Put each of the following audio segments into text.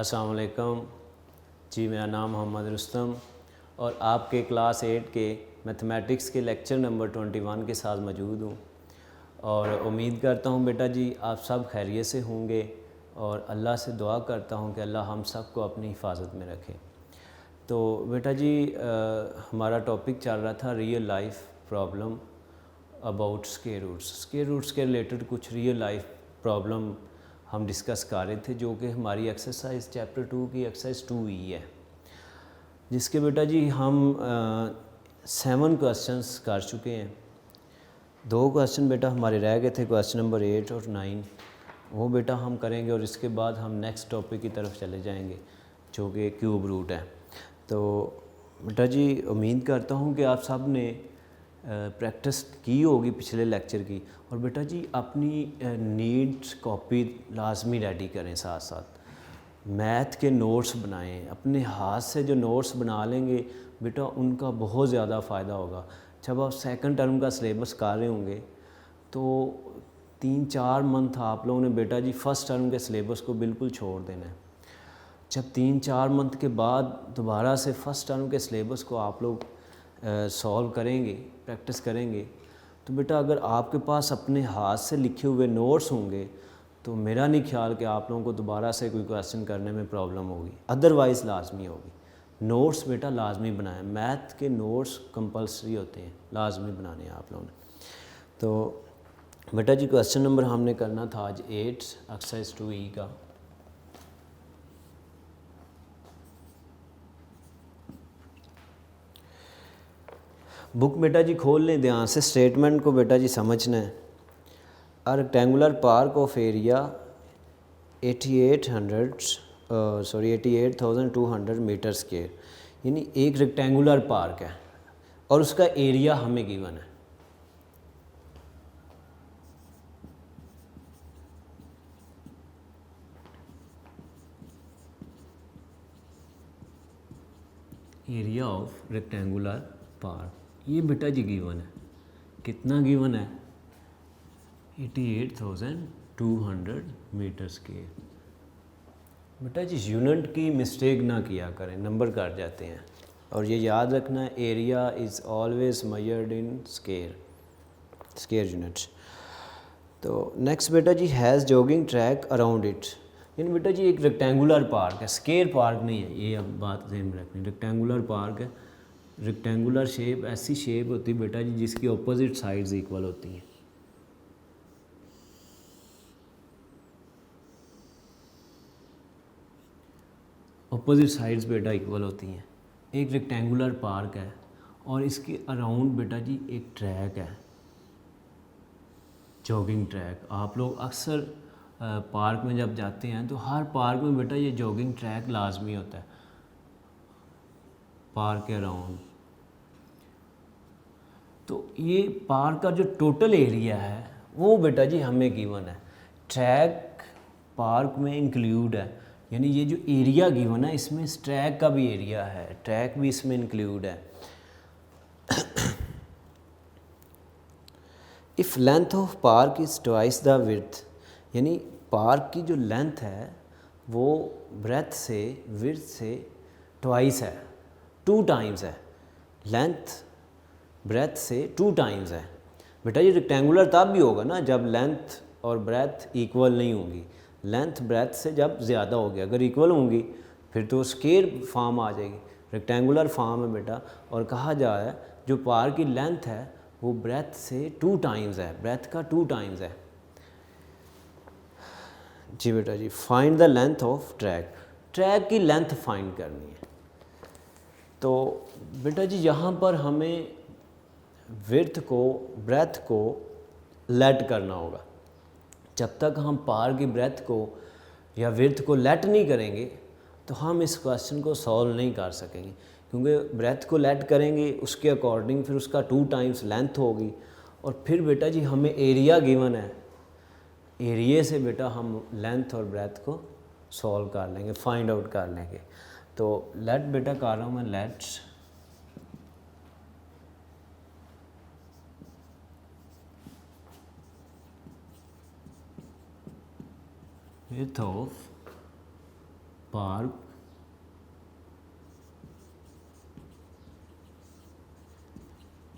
अस्सलाम वालेकुम जी, मेरा नाम मोहम्मद रुस्तम और आपके क्लास 8 के मैथमेटिक्स के लेक्चर नंबर 21 के साथ मौजूद हूँ और उम्मीद करता हूँ बेटा जी आप सब खैरियत से होंगे और अल्लाह से दुआ करता हूँ कि अल्लाह हम सब को अपनी हिफाजत में रखे। तो बेटा जी हमारा टॉपिक चल रहा था real life problem about square roots. Square roots के रिलेटेड कुछ रियल लाइफ प्रॉब्लम हम डिस्कस कर रहे थे, जो कि हमारी एक्सरसाइज चैप्टर 2 की एक्सरसाइज 2E है, जिसके बेटा जी हम 7 क्वेश्चंस कर चुके हैं। 2 क्वेश्चन बेटा हमारे रह गए थे, क्वेश्चन नंबर 8 और 9, वो बेटा हम करेंगे और इसके बाद हम नेक्स्ट टॉपिक की तरफ चले जाएंगे जो कि क्यूब रूट है। तो बेटा जी उम्मीद करता हूँ कि आप सब ने प्रैक्टिस की होगी पिछले लेक्चर की, और बेटा जी अपनी नीड्स कॉपी लाजमी रेडी करें, साथ साथ मैथ के नोट्स बनाएं। अपने हाथ से जो नोट्स बना लेंगे बेटा उनका बहुत ज़्यादा फ़ायदा होगा। जब आप सेकंड टर्म का सिलेबस कर रहे होंगे तो 3-4 मंथ आप लोगों ने बेटा जी फ़र्स्ट टर्म के सिलेबस को बिल्कुल छोड़ देना है। जब 3-4 मंथ के बाद दोबारा से फ़र्स्ट टर्म के सिलेबस को आप लोग सॉल्व करेंगे, प्रैक्टिस करेंगे, तो बेटा अगर आपके पास अपने हाथ से लिखे हुए नोट्स होंगे तो मेरा नहीं ख्याल कि आप लोगों को दोबारा से कोई क्वेश्चन करने में प्रॉब्लम होगी, अदरवाइज़ लाजमी होगी। नोट्स बेटा लाजमी बनाएं, मैथ के नोट्स कंपलसरी होते हैं, लाजमी बनाने हैं आप लोगों ने। तो बेटा जी क्वेश्चन नंबर हमने करना था आज 8 एक्सरसाइज 2E का। बुक बेटा जी खोल लें ध्यान से, स्टेटमेंट को बेटा जी समझना है। A rectangular park of area 88,200 metre square, यानी एक रेक्टेंगुलर पार्क है और उसका एरिया हमें गिवन है। एरिया ऑफ रेक्टेंगुलर पार्क ये बेटा जी गिवन है, कितना गिवन है? 88,200 मीटर स्क्वायर। बेटा जी यूनिट की मिस्टेक ना किया करें, नंबर काट जाते हैं, और ये याद रखना area is always measured in square units. तो नेक्स्ट बेटा जी has jogging track around it, यानी बेटा जी एक रेक्टेंगुलर पार्क है, स्क्वायर पार्क नहीं है, ये अब बात ध्यान में रखनी। रेक्टेंगुलर पार्क है, रेक्टेंगुलर शेप ऐसी शेप होती है बेटा जी जिसकी अपोजिट साइड्स इक्वल होती हैं। अपोजिट साइड्स बेटा इक्वल होती हैं। एक रेक्टेंगुलर पार्क है और इसके अराउंड बेटा जी एक ट्रैक है, जॉगिंग ट्रैक। आप लोग अक्सर पार्क में जब जाते हैं तो हर पार्क में बेटा ये जॉगिंग ट्रैक लाजमी होता है पार्क के अराउंड। तो ये पार्क का जो टोटल एरिया है वो बेटा जी हमें गिवन है, ट्रैक पार्क में इंक्लूड है, यानी ये जो एरिया गिवन है इसमें इस ट्रैक का भी एरिया है, ट्रैक भी इसमें इंक्लूड है। If length of park is twice the width, यानी पार्क की जो लेंथ है वो ब्रेथ से विड्थ से ट्वाइस है, 2 टाइम्स है। लेंथ ब्रेथ से 2 टाइम्स है। बेटा ये रेक्टेंगुलर तब भी होगा ना जब लेंथ और ब्रेथ इक्वल नहीं होंगी, लेंथ ब्रेथ से जब ज़्यादा होगी, अगर इक्वल होंगी फिर तो स्क्वायर फॉर्म आ जाएगी। रेक्टेंगुलर फॉर्म है बेटा, और कहा जा रहा है जो पार्क की लेंथ है वो ब्रेथ से 2 टाइम्स है, ब्रेथ का 2 टाइम्स है। जी बेटा जी find the length of track, track की लेंथ फाइंड करनी है। तो बेटा जी यहाँ पर हमें विड्थ को ब्रेथ को लेट करना होगा। जब तक हम पार की ब्रेथ को या विड्थ को लेट नहीं करेंगे तो हम इस क्वेश्चन को सॉल्व नहीं कर सकेंगे, क्योंकि ब्रेथ को लेट करेंगे उसके अकॉर्डिंग फिर उसका 2 टाइम्स लेंथ होगी, और फिर बेटा जी हमें एरिया गिवन है, एरिया से बेटा हम लेंथ और ब्रेथ को सॉल्व कर लेंगे, फाइंड आउट कर लेंगे। तो लेट बेटा कर रहा हूँ मैं, let's width of park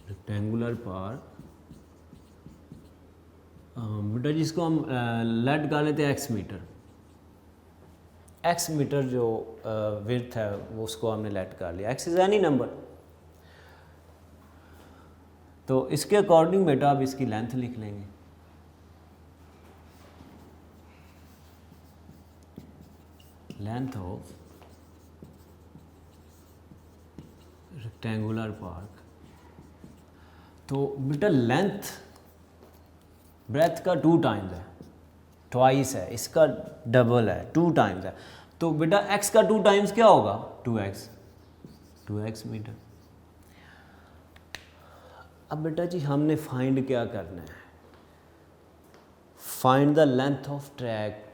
rectangular park, बेटा जिसको हम लेट कर लेते हैं एक्स मीटर, एक्स मीटर जो विड्थ है वो उसको हमने लेट कर लिया, एक्स इज एनी नंबर। तो इसके अकॉर्डिंग बेटा आप इसकी लेंथ लिख लेंगे, लेंथ ऑफ रेक्टेंगुलर पार्क। तो बेटा लेंथ ब्रेथ का 2 टाइम्स है, ट्वाइस है, इसका डबल है, 2 टाइम्स है। तो बेटा x का 2 टाइम्स क्या होगा, 2x मीटर। अब बेटा जी हमने फाइंड क्या करना है, find the length of track.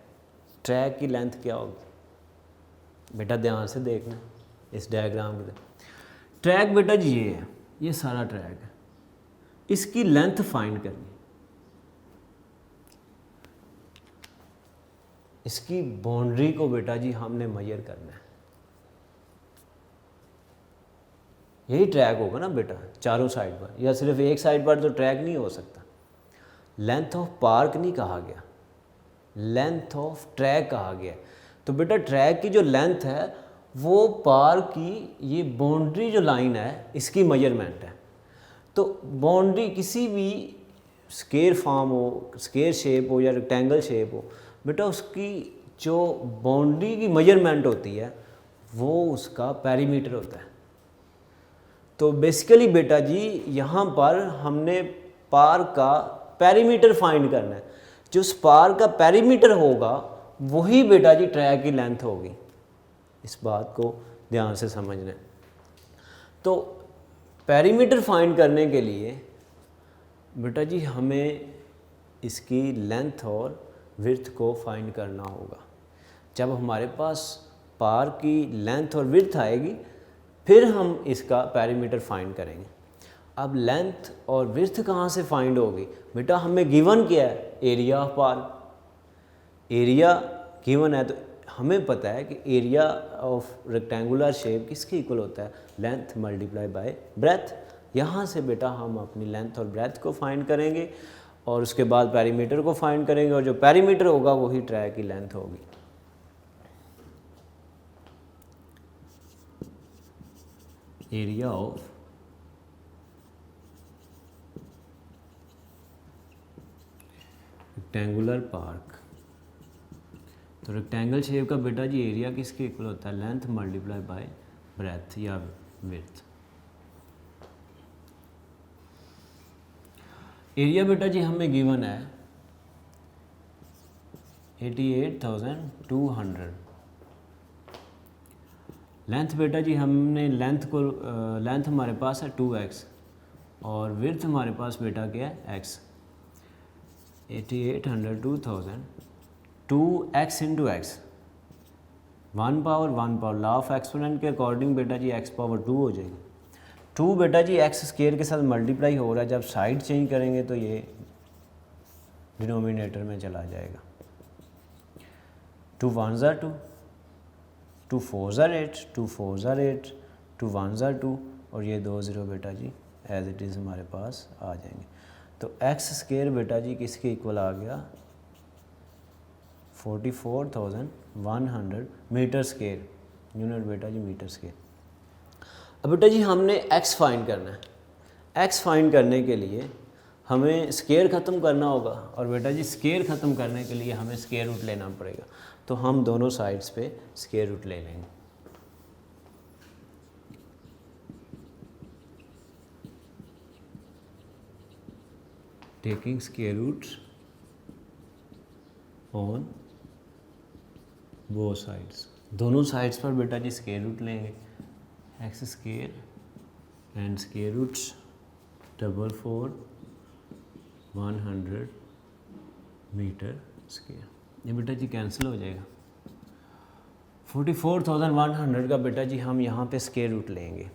Track की लेंथ क्या होगी बेटा, ध्यान से देखना इस डायग्राम के। ट्रैक बेटा जी ये है, ये सारा ट्रैक है, इसकी लेंथ फाइंड करनी, इसकी बाउंड्री को बेटा जी हमने मेजर करना है। यही ट्रैक होगा ना बेटा चारों साइड पर, या सिर्फ एक साइड पर तो ट्रैक नहीं हो सकता। लेंथ ऑफ पार्क नहीं कहा गया, लेंथ ऑफ ट्रैक कहा गया। तो बेटा ट्रैक की जो लेंथ है वो पार्क की ये बाउंड्री जो लाइन है इसकी मेजरमेंट है। तो बाउंड्री किसी भी स्क्वायर फॉर्म हो, स्क्वायर शेप हो या रेक्टेंगल शेप हो, बेटा उसकी जो बाउंड्री की मेजरमेंट होती है वो उसका पेरीमीटर होता है। तो बेसिकली बेटा जी यहाँ पर हमने पार्क का पेरीमीटर फाइंड करना है, जो उस पार्क का पेरीमीटर होगा वही बेटा जी ट्रैक की लेंथ होगी। इस बात को ध्यान से समझना है। तो पेरीमीटर फाइंड करने के लिए बेटा जी हमें इसकी लेंथ और विड्थ को फाइंड करना होगा। जब हमारे पास पार्क की लेंथ और विड्थ आएगी फिर हम इसका पेरीमीटर फाइंड करेंगे। अब लेंथ और विड्थ कहाँ से फाइंड होगी बेटा, हमें गिवन क्या है, area of park. Area given है तो हमें पता है कि एरिया ऑफ रेक्टेंगुलर शेप किसके इक्वल होता है, लेंथ मल्टीप्लाई बाय ब्रेथ। यहाँ से बेटा हम अपनी लेंथ और ब्रेथ को फाइंड करेंगे और उसके बाद पेरीमीटर को फाइंड करेंगे, और जो पेरीमीटर होगा वही ट्रैक की लेंथ होगी। Area of rectangular park. तो रेक्टेंगल शेप का बेटा जी एरिया किसके इक्वल होता है, लेंथ मल्टीप्लाई बाय ब्रेथ या विड्थ। एरिया बेटा जी हमें गिवन है 88,200। लेंथ बेटा जी हमने लेंथ को लेंथ हमारे पास है 2x और विड्थ हमारे पास बेटा क्या है x। 8800 2000 2x into x, 1 power 1 power, law of exponent के अकॉर्डिंग बेटा जी x पावर 2 हो जाएगी। 2 बेटा जी एक्स स्क्वायर के साथ मल्टीप्लाई हो रहा है, जब साइड चेंज करेंगे तो ये डिनोमिनेटर में चला जाएगा। 2 1s are 2, 2 4s are 8, 2 4s are 8, 2 1s are 2 और ये 2 0 बेटा जी एज इट इज़ हमारे पास आ जाएंगे। तो एक्स स्क्वायर बेटा जी किसके इक्वल आ गया, 44,100 मीटर स्क्वायर, यूनिट बेटा जी मीटर स्क्वायर। अब बेटा जी हमने x फाइंड करना है। x फाइंड करने के लिए हमें स्क्वायर ख़त्म करना होगा, और बेटा जी स्क्वायर ख़त्म करने के लिए हमें स्क्वायर रूट लेना पड़ेगा। तो हम दोनों साइड्स पे स्क्वायर रूट ले लेंगे। Taking square roots on both sides, दोनों साइड्स पर बेटा जी स्क्वायर रूट लेंगे। X square and square roots 44100 metre square, ये बेटा जी कैंसिल हो जाएगा। 44,100 का बेटा जी हम यहाँ पे स्क्वायर रूट लेंगे।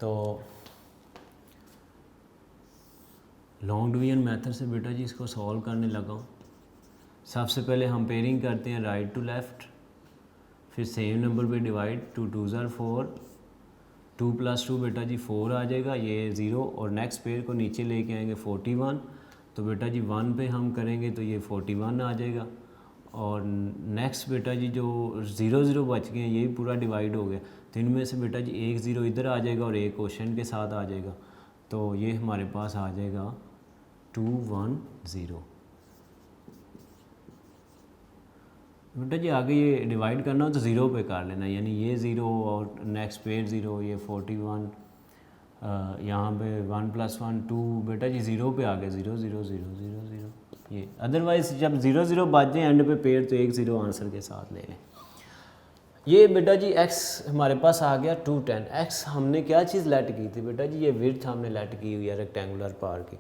तो लॉन्ग डिवीजन मेथड से बेटा जी इसको सॉल्व करने लगा हूँ। सबसे पहले हम पेयरिंग करते हैं राइट टू लेफ़्ट, फिर सेम नंबर पे डिवाइड, 2 2 ज़ार 4, 2 + 2 बेटा जी 4 आ जाएगा, ये 0 और नेक्स्ट पेयर को नीचे लेके आएंगे 41, तो बेटा जी 1 पे हम करेंगे तो ये 41 आ जाएगा। और नेक्स्ट बेटा जी जो 0 0 बच गए हैं ये पूरा डिवाइड हो गया, तो इनमें से बेटा जी एक 0 इधर आ जाएगा और एक क्वेश्चन के साथ आ जाएगा, तो ये हमारे पास आ जाएगा 2 1 0। बेटा जी आगे ये डिवाइड करना हो तो ज़ीरो पे कर लेना, यानी ये ज़ीरो और नेक्स्ट पेयर ज़ीरो, ये 41, यहाँ पे 1 + 1 2, बेटा जी ज़ीरो पे आ गया, 0 0 0 0 0 ये। अदरवाइज़ जब 0 0 बच जाए एंड पे पेयर तो एक 0 आंसर के साथ ले लें। ये बेटा जी x हमारे पास आ गया 210। x हमने क्या चीज़ लेट की थी बेटा जी, ये विड्थ हमने लेट की हुई है रेक्टेंगुलर पार की।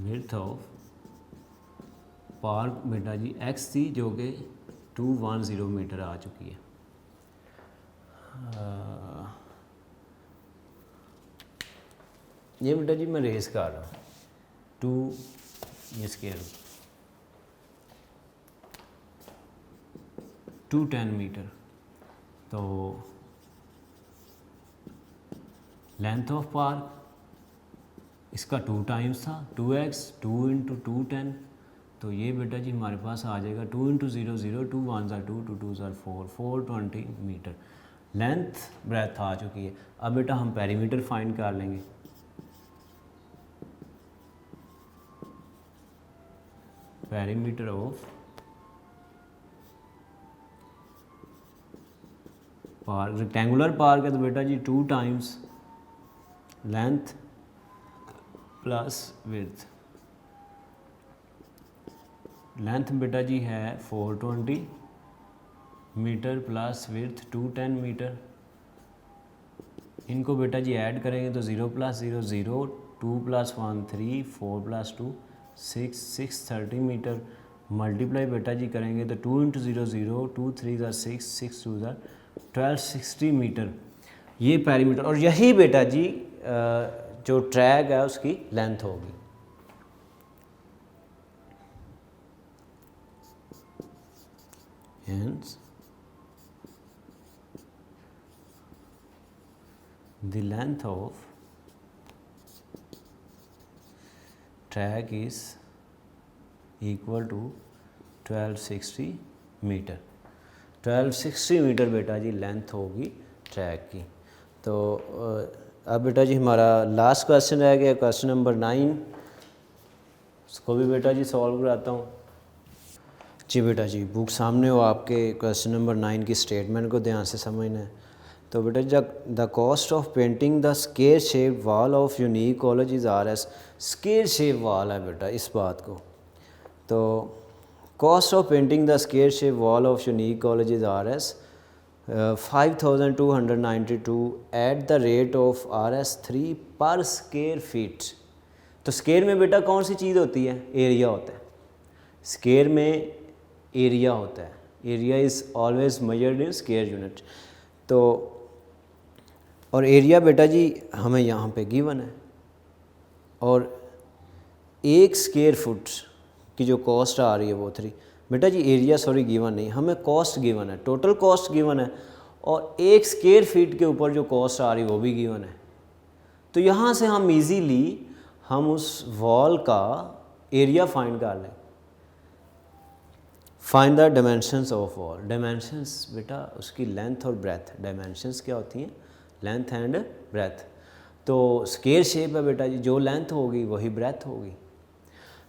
विड्थ ऑफ पार्क बेटा जी x थी जो कि 210 मीटर आ चुकी है। ये बेटा जी मैं रेस कर रहा हूँ 2 ये स्केयर 210 मीटर, तो लेंथ ऑफ पार्क इसका 2 टाइम्स था, 2x 2 × 210, तो ये बेटा जी हमारे पास आ जाएगा 2 × 0 0, 2 1 ज़ार 2, 2 2 ज़ार 4, 420 मीटर लेंथ ब्रेथ आ चुकी है। अब बेटा हम पेरीमीटर फाइंड कर लेंगे। Perimeter of park, rectangular park है तो बेटा जी 2 times length plus width. Length बेटा जी है 420 मीटर प्लस विड्थ 210 मीटर। इनको बेटा जी ऐड करेंगे तो 0 + 0 0, 2 + 1 3, 4 + 2 6, 630 मीटर। मल्टीप्लाई बेटा जी करेंगे तो 2 × 0 0, 2 3 ज़ार 6, 6 2 ज़ार 1260 मीटर ये पेरीमीटर। और यही बेटा जी जो ट्रैक है उसकी लेंथ होगी। Hence the length of track is equal to 1260 metre. 1260 metre बेटा जी लेंथ होगी ट्रैक की। तो अब बेटा जी हमारा लास्ट क्वेश्चन रह गया, क्वेश्चन नंबर 9, उसको भी बेटा जी सॉल्व कराता हूँ। जी बेटा जी बुक सामने हो आपके, क्वेश्चन नंबर 9 की स्टेटमेंट को ध्यान से समझना है। तो बेटा जब the cost of painting the square shape wall of unique college is RS, square shape wall है बेटा इस बात को, तो cost of painting the square shape wall of unique college is RS 5292 at the rate of RS 3 पर square feet. तो square में बेटा कौन सी चीज़ होती है, एरिया होता है। स्केयर में एरिया होता है, area is always measured in square unit. तो और एरिया बेटा जी हमें यहाँ पे गिवन है, और 1 स्क्वायर फुट की जो कॉस्ट आ रही है वो 3, बेटा जी एरिया सॉरी गिवन नहीं, हमें कॉस्ट गिवन है, टोटल कॉस्ट गिवन है, और 1 स्क्वायर फीट के ऊपर जो कॉस्ट आ रही है वो भी गिवन है। तो यहाँ से हम इजीली हम उस वॉल का एरिया फाइंड कर लें। Find the dimensions of wall. Dimensions बेटा उसकी लेंथ और ब्रेथ, डायमेंशंस क्या होती हैं, लेंथ एंड ब्रेथ। तो स्क्वायर शेप है बेटा जी, जो लेंथ होगी वही ब्रेथ होगी।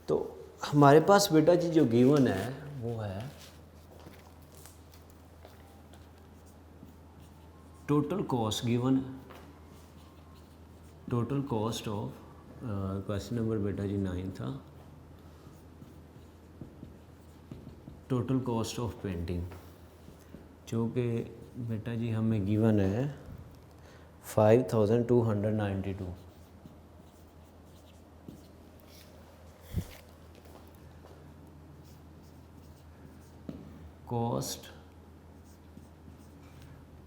तो हमारे पास बेटा जी जो गिवन है वो है total cost given, total cost of question number बेटा जी 9 था, टोटल कॉस्ट ऑफ पेंटिंग जो कि बेटा जी हमें गिवन है 5292। Cost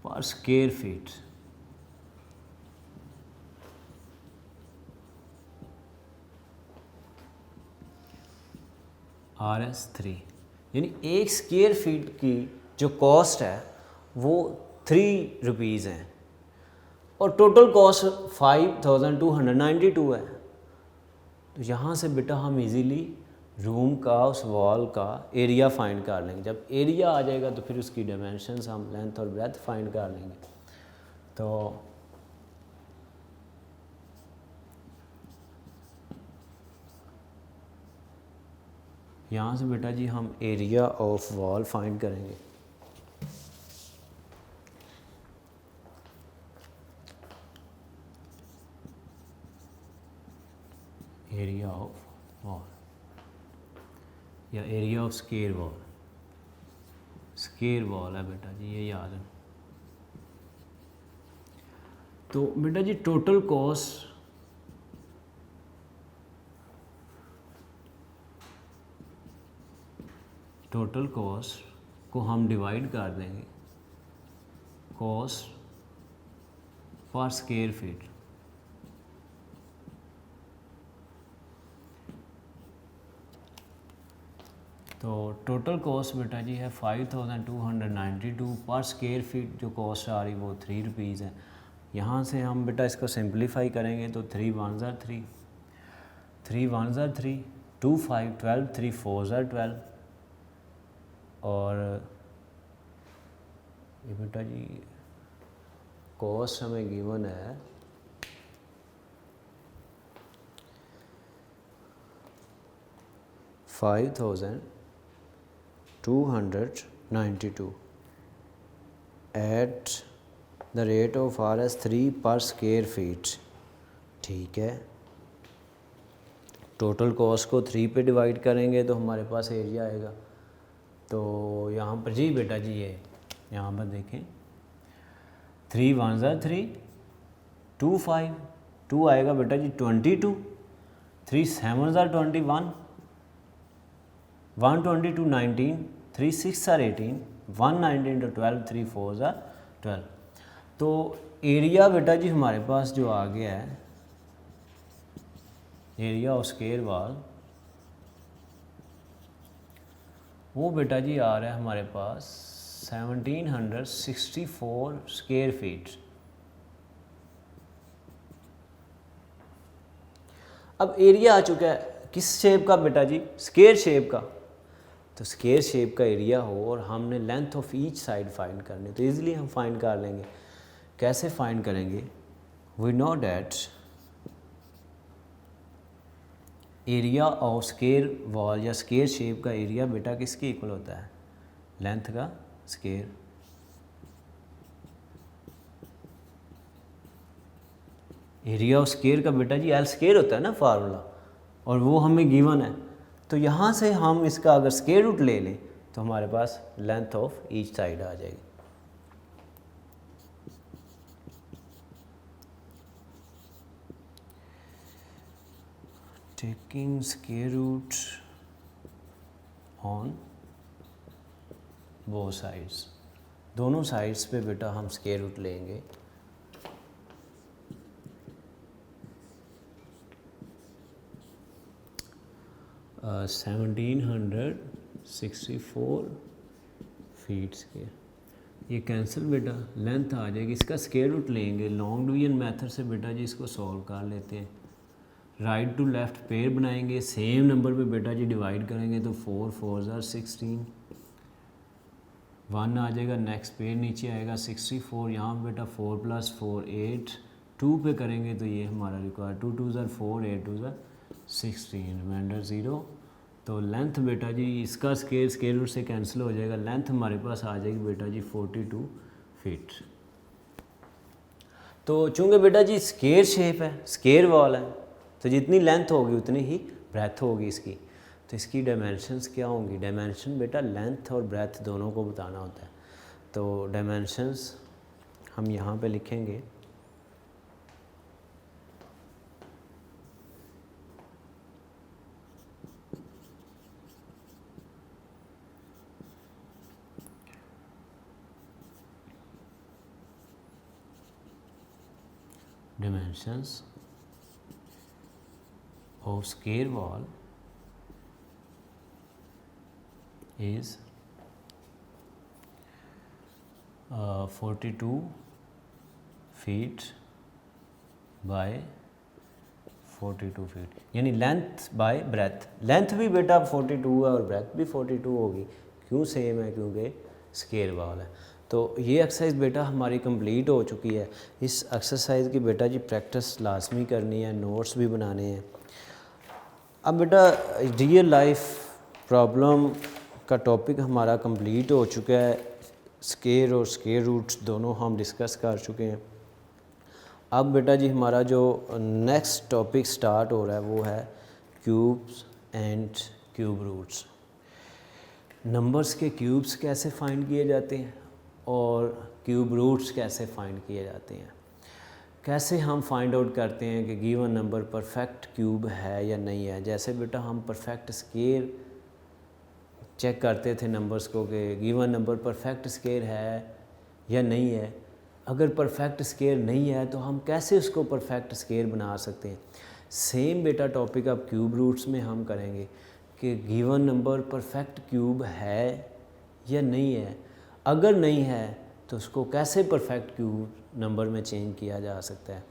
per square feet RS3, यानी एक स्क्वायर फीट की जो कॉस्ट है वो 3 रुपीज़ है और टोटल कॉस्ट 5292 है। तो यहाँ से बेटा हम इजीली रूम का उस वॉल का एरिया फाइंड कर लेंगे। जब एरिया आ जाएगा तो फिर उसकी डायमेंशंस हम लेंथ और ब्रेथ फाइंड कर लेंगे। तो यहाँ से बेटा जी हम एरिया ऑफ वॉल फाइंड करेंगे। एरिया ऑफ वॉल या area of square wall, square wall है बेटा जी, ये याद है। तो बेटा जी टोटल कॉस्ट को हम डिवाइड कर देंगे कॉस्ट पर स्क्वायर फीट। तो टोटल कॉस्ट बेटा जी है 5292 पर स्क्वायर फीट। जो कॉस्ट आ रही वो 3 रुपीज़ है। यहाँ से हम बेटा इसको सिंप्लीफाई करेंगे तो 3 1 3, 3 1 3, 2 5 12, 3 4 12 और ये बेटा जी कॉस्ट हमें गिवन है 5292 at the rate of RS3 पर स्क्वायर फीट। ठीक है, टोटल कॉस्ट को 3 पे डिवाइड करेंगे तो हमारे पास एरिया आएगा। तो यहाँ पर जी बेटा जी ये यहाँ पर देखें 3 1 3, 2 5, 2 आएगा बेटा जी 22, 3 7 21, 1 22 19, 3 6 18, 1 19 12, 3 4 12। तो एरिया बेटा जी हमारे पास जो आ गया है एरिया ऑफ स्क्वायर वॉल वो बेटा जी आ रहा है हमारे पास 1764 स्क्वायर फीट। अब एरिया आ चुका है किस शेप का बेटा जी, स्क्वायर शेप का। तो स्क्वायर शेप का एरिया हो और हमने length of each side find करनी, तो इजीली हम फाइंड कर लेंगे। कैसे फाइंड करेंगे, we know that area of square wall या स्क्वायर शेप का एरिया बेटा किसके इक्वल होता है, लेंथ का स्क्वायर। एरिया ऑफ स्क्वायर का बेटा जी एल स्क्वायर होता है ना फार्मूला, और वो हमें गिवन है। तो यहाँ से हम इसका अगर स्क्वायर रूट ले लें तो हमारे पास लेंथ ऑफ ईच साइड आ जाएगी। टेकिंग स्क्वायर रूट ऑन वो साइड्स, दोनों साइड्स पे बेटा हम स्क्वायर रूट लेंगे। uh, 1764 फीट्स के ये कैंसिल बेटा, लेंथ आ जाएगी। इसका स्क्वायर रूट लेंगे, लॉन्ग डिवीजन मेथड से बेटा जी इसको सॉल्व कर लेते हैं। राइट टू लेफ़्ट पेयर बनाएंगे, सेम नंबर पे बेटा जी डिवाइड करेंगे तो 4 4 16, 1 आ जाएगा। नेक्स्ट पेयर नीचे आएगा 64, यहाँ बेटा 4 + 4 8, 2 पे करेंगे तो ये हमारा रिक्वायर 2 2 4 8 2 16, रिमाइंडर 0। तो लेंथ बेटा जी इसका स्क्वायर रूट से कैंसिल हो जाएगा, लेंथ हमारे पास आ जाएगी बेटा जी 42 फीट। तो चूँकि बेटा जी स्क्वायर शेप है, स्क्वायर वॉल है, तो जितनी लेंथ होगी उतनी ही ब्रेथ होगी इसकी। तो इसकी डायमेंशंस क्या होंगी, डायमेंशन बेटा लेंथ और ब्रेथ दोनों को बताना होता है। तो डायमेंशंस हम यहाँ पे लिखेंगे dimensions of square wall is 42 feet by 42 feet, यानी लेंथ बाय ब्रेथ। लेंथ भी बेटा 42 है और ब्रेथ भी 42 होगी। क्यों सेम है? क्योंकि स्केयर वॉल है। तो ये एक्सरसाइज बेटा हमारी कंप्लीट हो चुकी है। इस एक्सरसाइज की बेटा जी प्रैक्टिस लाजमी करनी है, नोट्स भी बनाने हैं। अब बेटा रियल लाइफ प्रॉब्लम का टॉपिक हमारा कंप्लीट हो चुका है। स्केयर और स्केयर रूट्स दोनों हम डिस्कस कर चुके हैं। अब बेटा जी हमारा जो नेक्स्ट टॉपिक स्टार्ट हो रहा है वो है cubes and cube roots. Numbers के क्यूब्स कैसे फाइंड किए जाते हैं और क्यूब रूट्स कैसे फाइंड किए जाते हैं। कैसे हम फाइंड आउट करते हैं कि गिवन नंबर परफेक्ट क्यूब है या नहीं है। जैसे बेटा हम परफेक्ट स्केयर चेक करते थे नंबर्स को कि गिवन नंबर परफेक्ट स्केयर है या नहीं है। अगर परफेक्ट स्केयर नहीं है तो हम कैसे उसको परफेक्ट स्केयर बना सकते हैं। सेम बेटा टॉपिक अब क्यूब रूट्स में हम करेंगे कि गिवन नंबर परफेक्ट क्यूब है या नहीं है। अगर नहीं है तो उसको कैसे परफेक्ट क्यूब नंबर में चेंज किया जा सकता है।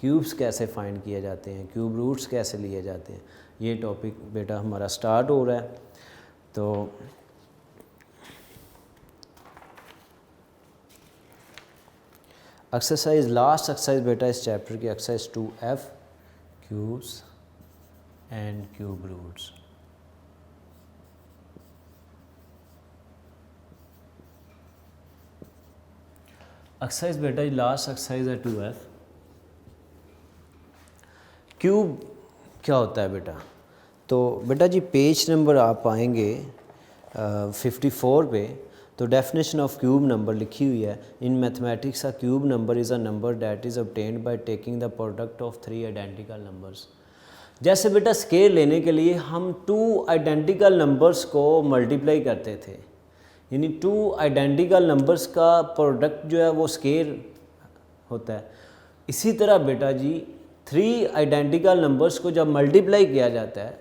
क्यूब्स कैसे फाइंड किए जाते हैं, क्यूब रूट्स कैसे लिए जाते हैं। ये टॉपिक बेटा हमारा स्टार्ट हो रहा है। तो एक्सरसाइज लास्ट एक्सरसाइज बेटा इस चैप्टर की exercise 2F cubes and cube roots. Exercise बेटा लास्ट एक्सरसाइज है 2F। क्यूब क्या होता है बेटा? तो बेटा जी पेज नंबर आप आएंगे 54 पे, तो डेफिनेशन ऑफ क्यूब नंबर लिखी हुई है। In mathematics a cube number is a number that is obtained by taking the product of 3 identical numbers. जैसे बेटा स्केयर लेने के लिए हम 2 आइडेंटिकल नंबर्स को मल्टीप्लाई करते थे, यानी 2 आइडेंटिकल नंबर्स का प्रोडक्ट जो है वो स्केयर होता है। इसी तरह बेटा जी 3 आइडेंटिकल नंबर्स को जब मल्टीप्लाई किया जाता है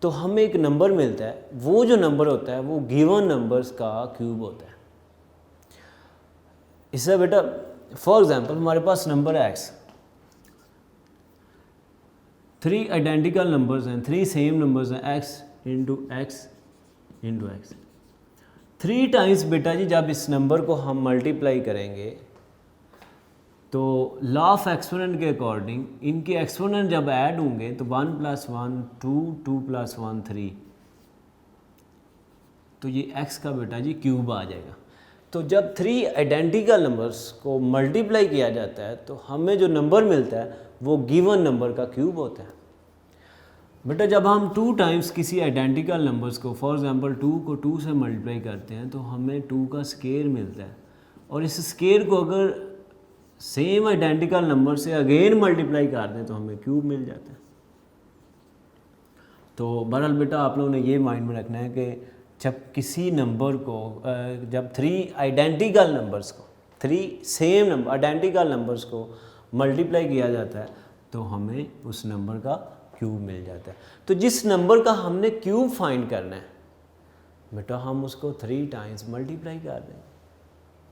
तो हमें एक नंबर मिलता है। वो जो नंबर होता है वो गिवन नंबर्स का क्यूब होता है। इससे बेटा फॉर एग्जांपल हमारे पास नंबर है x, 3 आइडेंटिकल नंबर्स हैं, 3 सेम नंबर्स हैं, x into x into x. 3 times बेटा जी जब इस नंबर को हम मल्टीप्लाई करेंगे तो लॉ ऑफ एक्सपोनेंट के अकॉर्डिंग इनके एक्सपोनेंट जब ऐड होंगे तो 1 + 1 2, 2 + 1 3, तो ये x का बेटा जी क्यूब आ जाएगा। तो जब 3 आइडेंटिकल नंबर्स को मल्टीप्लाई किया जाता है तो हमें जो नंबर मिलता है वो गिवन नंबर का क्यूब होता है। बेटा जब हम 2 टाइम्स किसी आइडेंटिकल नंबर्स को फॉर एग्जांपल 2 को 2 से मल्टीप्लाई करते हैं तो हमें 2 का स्केयर मिलता है, और इस स्केयर को अगर सेम आइडेंटिकल नंबर से अगेन मल्टीप्लाई कर दें तो हमें क्यूब मिल जाता है। तो बहरहाल बेटा आप लोगों ने ये माइंड में रखना है कि जब किसी नंबर को जब 3 आइडेंटिकल नंबर्स को 3 सेम नंबर आइडेंटिकल नंबर्स को मल्टीप्लाई किया जाता है तो हमें उस नंबर का क्यूब मिल जाता है। तो जिस नंबर का हमने क्यूब फाइंड करना है बेटा हम उसको 3 टाइम्स मल्टीप्लाई कर दें,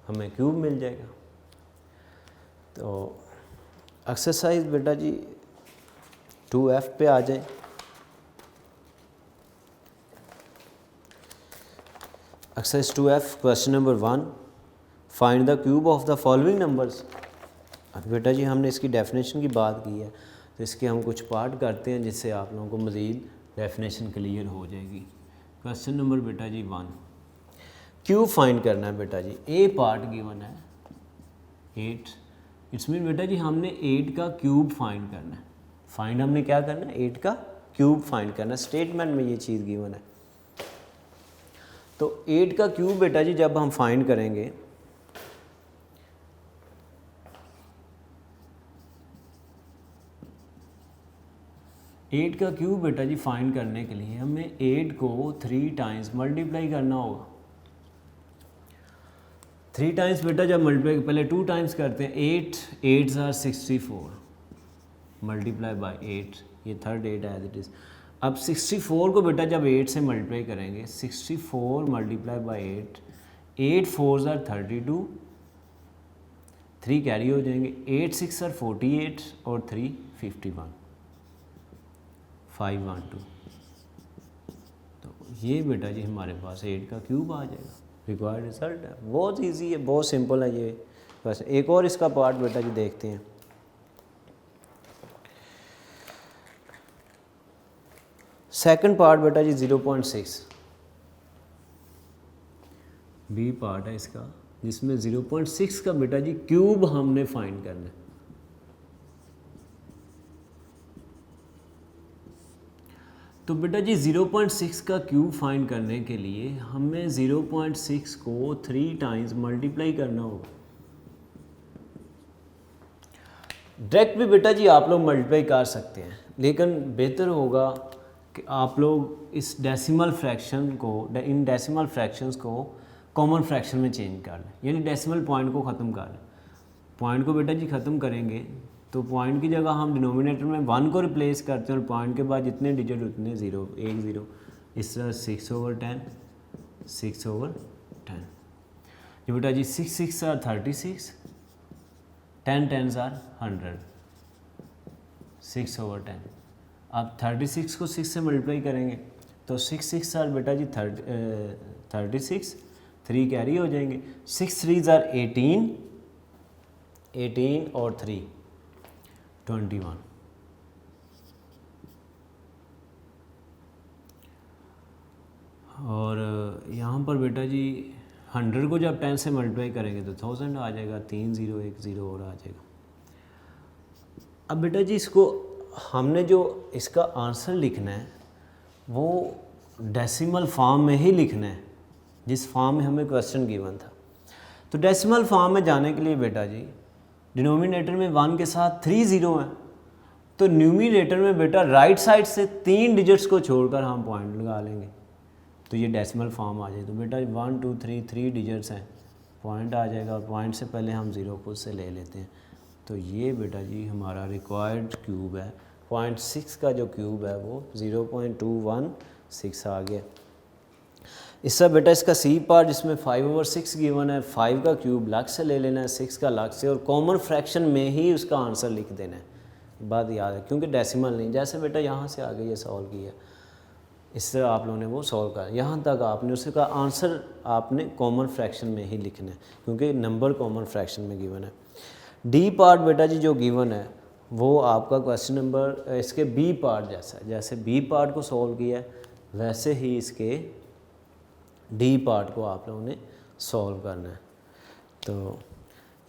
हमें क्यूब मिल जाएगा। तो एक्सरसाइज बेटा जी 2F पे आ जाए। Exercise 2F question number 1, find the cube of the following numbers. अब बेटा जी हमने इसकी डेफिनेशन की बात की है तो इसके हम कुछ पार्ट करते हैं जिससे आप लोगों को मज़ीद डेफिनेशन क्लियर हो जाएगी। क्वेश्चन नंबर बेटा जी 1, क्यूब फाइंड करना है बेटा जी। ए पार्ट गिवन है 8, इट्स मीन बेटा जी हमने 8 का क्यूब फाइंड करना है। फाइंड हमने क्या करना है? 8 का क्यूब फाइंड करना है। स्टेटमेंट में ये चीज़ गिवन है। तो 8 का क्यूब बेटा जी जब हम फाइंड करेंगे एट का क्यूब बेटा जी फाइंड करने के लिए हमें 8 को 3 टाइम्स मल्टीप्लाई करना होगा। 3 टाइम्स बेटा जब मल्टीप्लाई पहले 2 टाइम्स करते हैं, 8 8s are 64 मल्टीप्लाई बाय 8, ये थर्ड 8 एज इट इज़। अब 64 को बेटा जब 8 से मल्टीप्लाई करेंगे, 64 मल्टीप्लाई बाई 8, 8 4 आर 32, 3 कैरी हो जाएंगे, 8 6 आर 48 और 3 51, 512। तो ये बेटा जी हमारे पास 8 का क्यूब आ जाएगा। रिक्वायर्ड रिजल्ट है, बहुत इजी है, बहुत सिंपल है ये। बस एक और इसका पार्ट बेटा जी देखते हैं। सेकंड पार्ट बेटा जी 0.6 बी पार्ट है इसका, जिसमें 0.6 का बेटा जी क्यूब हमने फाइंड करना है। तो बेटा जी 0.6 का क्यूब फाइंड करने के लिए हमें 0.6 को 3 टाइम्स मल्टीप्लाई करना होगा। डायरेक्ट भी बेटा जी आप लोग मल्टीप्लाई कर सकते हैं, लेकिन बेहतर होगा कि आप लोग इस डेसिमल फ्रैक्शन को, इन डेसिमल फ्रैक्शंस को कॉमन फ्रैक्शन में चेंज कर लें, यानी डेसिमल पॉइंट को ख़त्म कर लें। पॉइंट को बेटा जी ख़त्म करेंगे तो पॉइंट की जगह हम डिनोमिनेटर में 1 को रिप्लेस करते हैं और पॉइंट के बाद जितने डिजिट उतने 0, 1 0, इस तरह 6/10, 6/10। जो बेटा जी 6 6 आर 36, 10 10s आर 100, 6/10। अब 36 को 6 से मल्टीप्लाई करेंगे तो 6 6 आर बेटा जी 36, 3 कैरी हो जाएंगे, 6 3s आर 18, 18 और 3 21। और यहाँ पर बेटा जी 100 को जब 10 से मल्टीप्लाई करेंगे तो 1000 आ जाएगा, 3 0 1 0 और आ जाएगा। अब बेटा जी इसको हमने जो इसका आंसर लिखना है वो डेसिमल फॉर्म में ही लिखना है, जिस फॉर्म में हमें क्वेश्चन गिवन था। तो डेसिमल फॉर्म में जाने के लिए बेटा जी डिनोमिनेटर में 1 के साथ 3 0 हैं, तो न्यूमिनेटर में बेटा राइट साइड से 3 डिजिट्स को छोड़कर हम पॉइंट लगा लेंगे तो ये डेसिमल फॉर्म आ जाए। तो बेटा 1 2 3 डिजिट्स हैं, पॉइंट आ जाएगा और पॉइंट से पहले हम 0 खुद से ले लेते हैं। तो ये बेटा जी हमारा रिक्वायर्ड क्यूब है। 0.6 का जो क्यूब है वो 0.216 आ गया। इससे बेटा इसका सी पार्ट जिसमें 5/6 गिवन है, 5 का क्यूब अलग से ले लेना है, 6 का अलग से, और कॉमन फ्रैक्शन में ही उसका आंसर लिख देना है। बात याद है, क्योंकि डेसिमल नहीं, जैसे बेटा यहाँ से आगे ये सॉल्व किया इस तरह आप लोगों ने वो सॉल्व करा, यहाँ तक आपने उसका आंसर आपने कॉमन फ्रैक्शन में ही लिखना है, क्योंकि नंबर कॉमन फ्रैक्शन में गिवन है। डी पार्ट बेटा जी जो गिवन है वो आपका क्वेश्चन नंबर इसके बी पार्ट जैसा है। जैसे बी पार्ट को सॉल्व किया है वैसे ही इसके डी पार्ट को आप लोगों ने सॉल्व करना है। तो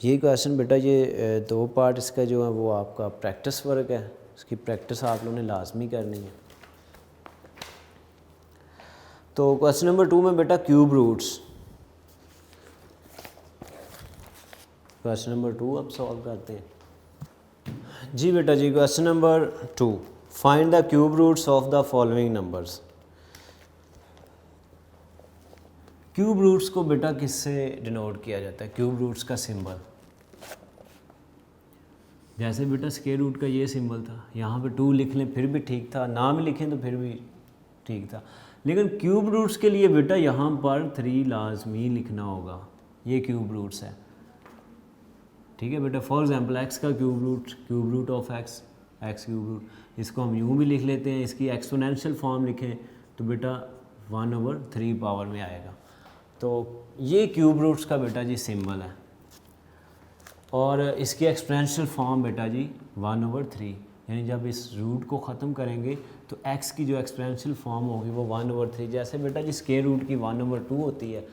ये क्वेश्चन बेटा ये 2 पार्ट इसका जो है वो आपका प्रैक्टिस वर्क है, इसकी प्रैक्टिस आप लोगों ने लाजमी करनी है। तो क्वेश्चन नंबर 2 में बेटा क्यूब रूट्स, क्वेश्चन नंबर 2 अब सॉल्व करते हैं जी बेटा जी। Question number 2, find the cube roots of the following numbers. Cube roots को बेटा किससे डिनोट किया जाता है? क्यूब रूट्स का सिंबल, जैसे बेटा स्क्वायर रूट का ये सिंबल था, यहाँ पे 2 लिख लें फिर भी ठीक था, ना भी लिखें तो फिर भी ठीक था, लेकिन क्यूब रूट्स के लिए बेटा यहाँ पर 3 लाजमी लिखना होगा। ये क्यूब रूट्स है, ठीक है बेटा। फॉर एग्जांपल x का cube root of x, x cube root, इसको हम यूँ भी लिख लेते हैं, इसकी एक्सपोनेंशियल फॉर्म लिखें तो बेटा 1/3 पावर में आएगा। तो ये क्यूब रूट्स का बेटा जी सिंबल है, और इसकी एक्सपोनेंशियल फॉर्म बेटा जी 1/3, यानी जब इस रूट को ख़त्म करेंगे तो x की जो एक्सपोनेंशियल फॉर्म होगी वो 1/3, जैसे बेटा जी स्क्वायर रूट की 1/2 होती है,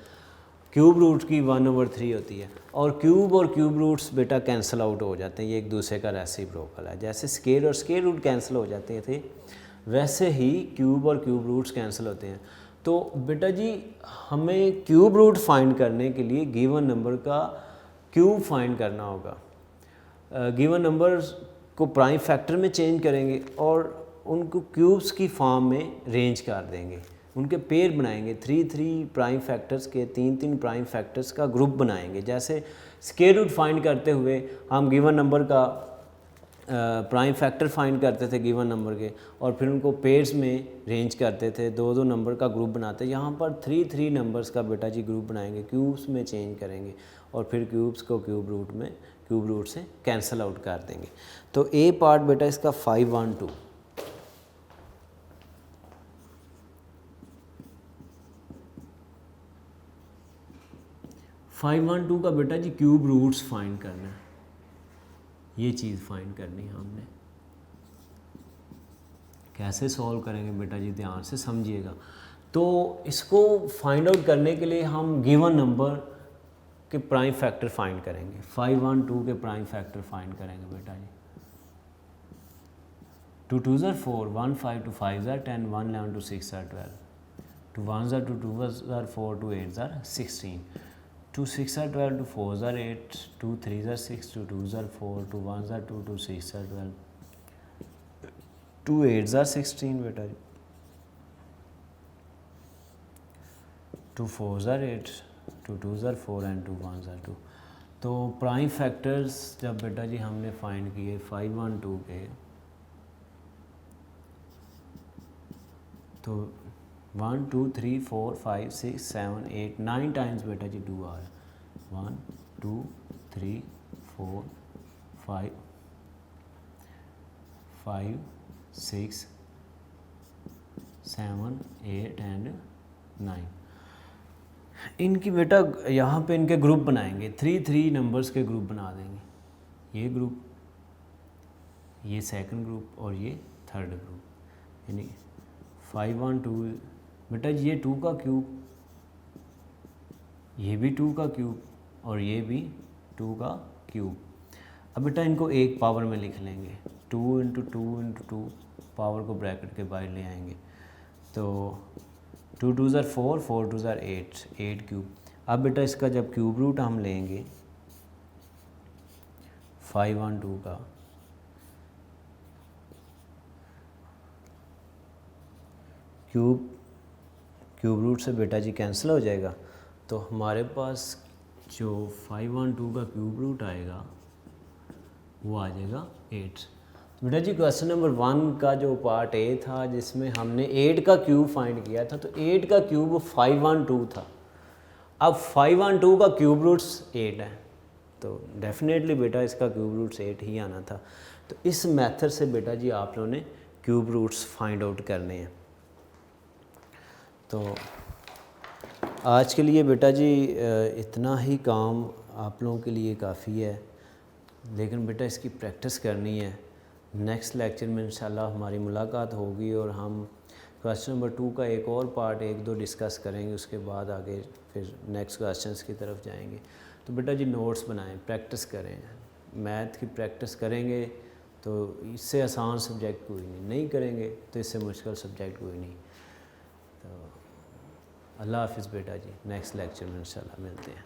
क्यूब रूट की 1/3 होती है। और क्यूब रूट्स बेटा कैंसिल आउट हो जाते हैं, ये एक दूसरे का रेसिप्रोकल है। जैसे स्क्वायर और स्क्वायर रूट कैंसिल हो जाते थे वैसे ही क्यूब और क्यूब रूट्स कैंसिल होते हैं। तो बेटा जी हमें क्यूब रूट फाइंड करने के लिए गिवन नंबर का क्यूब फाइंड करना होगा। गिवन नंबर को प्राइम फैक्टर में चेंज करेंगे और उनको क्यूब्स की फॉर्म में रेंज कर देंगे, उनके पेयर बनाएंगे, 3 प्राइम फैक्टर्स के 3 प्राइम फैक्टर्स का ग्रुप बनाएंगे। जैसे स्क्वायर रूट फाइंड करते हुए हम गिवन नंबर का प्राइम फैक्टर फाइंड करते थे गिवन नंबर के, और फिर उनको पेयर्स में रेंज करते थे, दो दो नंबर का ग्रुप बनाते। यहाँ पर थ्री थ्री नंबर्स का बेटा जी ग्रुप बनाएंगे, क्यूब्स में चेंज करेंगे और फिर क्यूब्स को क्यूब रूट से कैंसिल आउट कर देंगे। तो ए पार्ट बेटा इसका 512 512 का बेटा जी क्यूब रूट्स फाइंड करना है, ये चीज़ फाइंड करनी है हमने। कैसे सॉल्व करेंगे बेटा जी, ध्यान से समझिएगा। तो इसको फाइंड आउट करने के लिए हम गिवन नंबर के प्राइम फैक्टर फाइंड करेंगे। 512 के प्राइम फैक्टर फाइंड करेंगे बेटा जी। 2 2s are 4, 1 5 2 5s are 10, 1 11 2 6 are 12, 2 1s are 2 2s are 4, 2 8s are 16, 2 6 are 12, 2 4s are 8, 2 3s are 6, 2 2s are 4, 2 1s are 2, 2 6 are 12, 2 8s are 16 बेटा जी, 2 4s are 8, 2 2s are 4 and 2 1s are 2। तो prime factors जब बेटा जी हमने find किए 512 के, तो 1 2 3 4 5 6 7 8 9 times बेटा जी 2 आ रहा है। 1 2 3 4 5 5 6 7 8 एंड 9। इनकी बेटा यहाँ पे इनके ग्रुप बनाएंगे, 3 3 नंबर्स के ग्रुप बना देंगे। ये ग्रुप, ये सेकंड ग्रुप और ये थर्ड ग्रुप, यानी 512 बेटा जी ये 2 का क्यूब, ये भी 2 का क्यूब और ये भी 2 का क्यूब। अब बेटा इनको एक पावर में लिख लेंगे, 2 × 2 × 2, पावर को ब्रैकेट के बाहर ले आएंगे। तो 2 2s are 4, 4 2s are 8, 8 cube. अब बेटा इसका जब क्यूब रूट हम लेंगे 512 का, क्यूब रूट से बेटा जी कैंसिल हो जाएगा, तो हमारे पास जो 512 का क्यूब रूट आएगा वो आ जाएगा 8। तो बेटा जी क्वेश्चन नंबर 1 का जो पार्ट ए था जिसमें हमने 8 का क्यूब फाइंड किया था, तो 8 का क्यूब 512 था। अब 512 का क्यूब रूट्स 8 है, तो डेफिनेटली बेटा इसका क्यूब रूट्स 8 ही आना था। तो इस मेथड से बेटा जी आप लोगों ने क्यूब रूट्स फाइंड आउट करने हैं। तो आज के लिए बेटा जी इतना ही काम आप लोगों के लिए काफ़ी है, लेकिन बेटा इसकी प्रैक्टिस करनी है। नेक्स्ट लेक्चर में इंशाल्लाह हमारी मुलाकात होगी और हम क्वेश्चन नंबर 2 का एक और पार्ट 1-2 डिस्कस करेंगे, उसके बाद आगे फिर नेक्स्ट क्वेश्चंस की तरफ जाएंगे। तो बेटा जी नोट्स बनाएं, प्रैक्टिस करें, मैथ की प्रैक्टिस करेंगे तो इससे आसान सब्जेक्ट कोई नहीं करेंगे तो इससे मुश्किल सब्जेक्ट कोई नहीं। तो अल्लाह हाफिज़ बेटा जी, नेक्स्ट लेक्चर में इंशाल्लाह मिलते हैं।